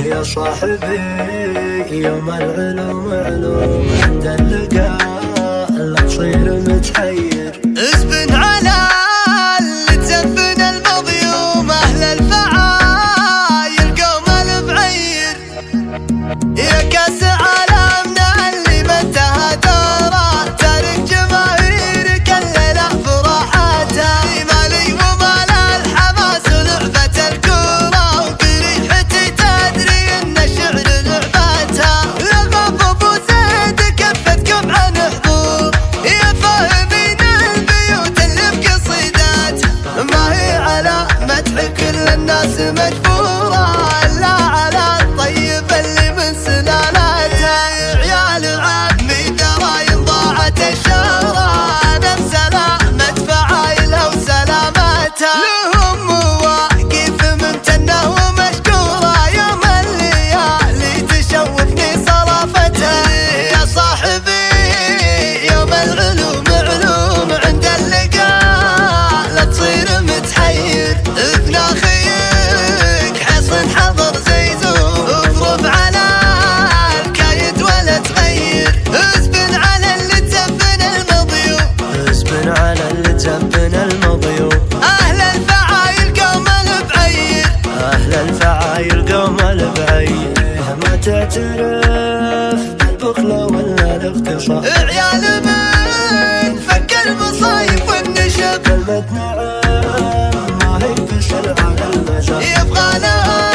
يا صاحبي يوم العلوم علوم عند اللقاء لا تصير متحير. اسبن على اللي تزفن المضيوم، أهل الفعايل قوم البعير. يا كاس عالمنا اللي ما انتهى دوره، تارك جماهيرك الليلة فرحتها. مالي ومال الحماس ولعبة الكورة، وبريحتي تدري ان الشعر لعبتها. لغف ابو زيد كفتكم عن حضور، يا فاهمين البيوت اللي بقصيدات. ما هي على مدح كل الناس مجبورة، الا على الطيب اللي من سلالتها. عيال عمي دراين ضاعت الشهرة، انا بسلامة فعايلها وسلامتها. لهم مواقف ممتنة ومشكورة، يوم الليالي تشوفني صرافتها. يا صاحبي يوم العلوم علوم عند اللقاء لا تصير متحير. ابن اخيك حصن حضر زيزو، اضرب على الكايد ولا تغير. اسبن على اللي تزفن المضيوم، اسبن على اللي تزفن المضيوم. اهل الفعايل قوم البعير، اهل الفعايل قوم البعير. ما تعترف بالبخلة ولا الاغتصاب، عيال من فك المصايب والنشب. كلمة نعم ما هي بسرعة على المجال، يبغى لها